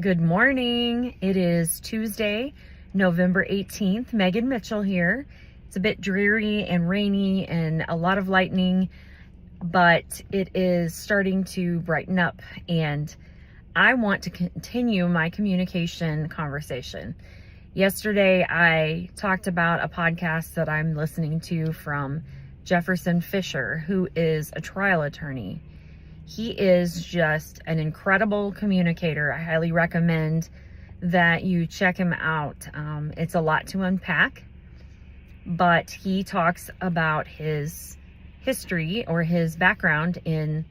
Good morning. It is Tuesday, November 18th. Megan Mitchell here. It's a bit dreary and rainy and a lot of lightning, but it is starting to brighten up, and I want to continue my communication conversation. Yesterday, I talked about a podcast that I'm listening to from Jefferson Fisher, who is a trial attorney. He is just an incredible communicator. I highly recommend that you check him out. It's a lot to unpack, but he talks about his history or his background in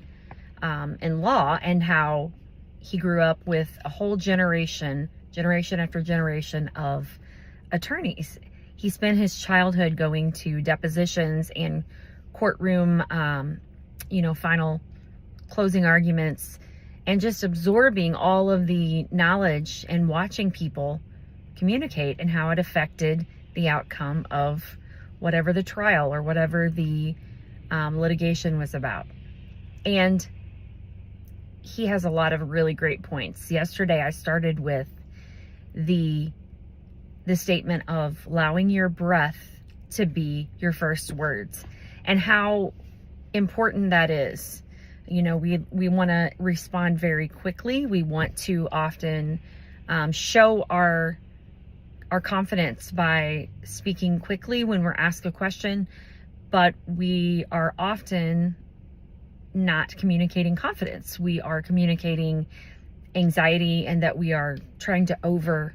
law, and how he grew up with a whole generation after generation of attorneys. He spent his childhood going to depositions and courtroom, final closing arguments, and just absorbing all of the knowledge and watching people communicate and how it affected the outcome of whatever the trial or whatever the litigation was about. And he has a lot of really great points. Yesterday I started with the statement of allowing your breath to be your first words, and how important that is. You know, we want to respond very quickly. We want to often show our confidence by speaking quickly when we're asked a question, but we are often not communicating confidence. We are communicating anxiety, and that we are trying to over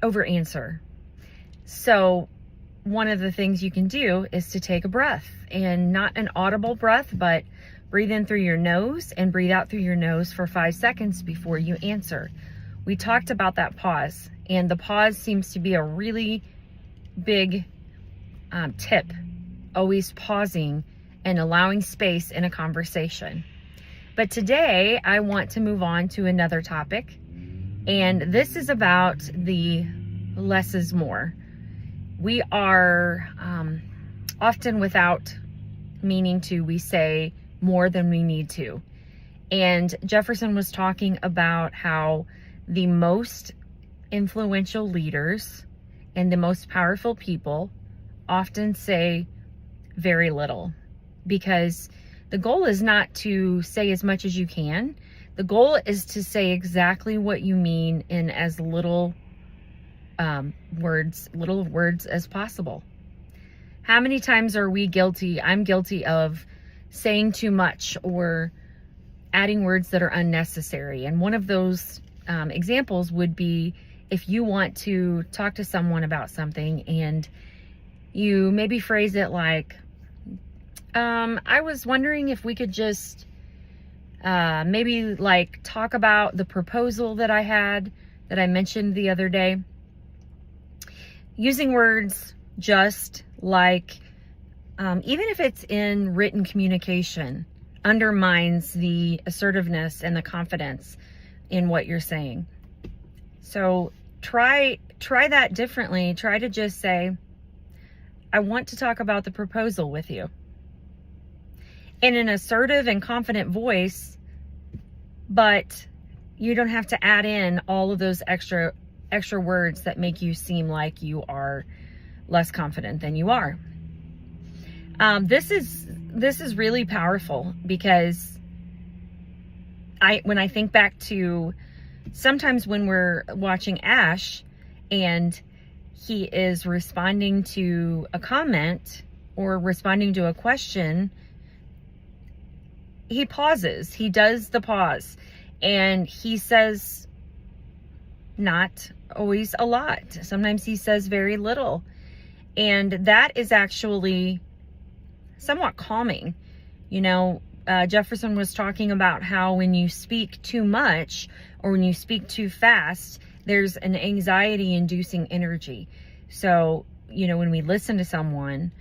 answer. So one of the things you can do is to take a breath, and not an audible breath, but breathe in through your nose and breathe out through your nose for 5 seconds before you answer. We talked about that pause, and the pause seems to be a really big tip. Always pausing and allowing space in a conversation. But today I want to move on to another topic, and this is about the less is more. We are often, without meaning to, we say more than we need to. And Jefferson was talking about how the most influential leaders and the most powerful people often say very little, because the goal is not to say as much as you can. The goal is to say exactly what you mean in as little words as possible. How many times are we guilty? I'm guilty of saying too much or adding words that are unnecessary. And one of those examples would be if you want to talk to someone about something and you maybe phrase it like, I was wondering if we could just maybe like talk about the proposal that I mentioned the other day. Using words just like, even if it's in written communication, undermines the assertiveness and the confidence in what you're saying. So try that differently. Try to just say, I want to talk about the proposal with you, in an assertive and confident voice, but you don't have to add in all of those extra words that make you seem like you are less confident than you are. This is really powerful, because when I think back to sometimes when we're watching Ash and he is responding to a comment or responding to a question, he pauses. He does the pause, and he says not always a lot. Sometimes he says very little. And that is actually somewhat calming. You know, Jefferson was talking about how when you speak too much or when you speak too fast, there's an anxiety-inducing energy. So, you know, when we listen to someone,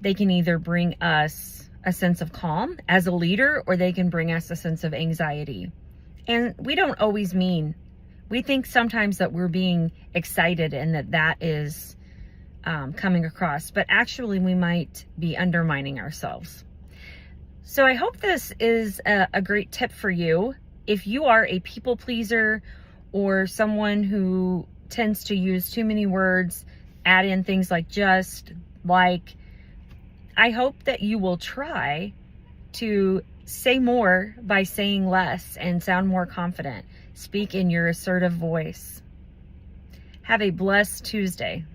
they can either bring us a sense of calm as a leader, or they can bring us a sense of anxiety. And we don't always mean, we think sometimes that we're being excited and that is coming across, but actually we might be undermining ourselves. So I hope this is a great tip for you if you are a people pleaser or someone who tends to use too many words, add in things like just, like, I hope that you will try to say more by saying less and sound more confident. Speak in your assertive voice. Have a blessed Tuesday.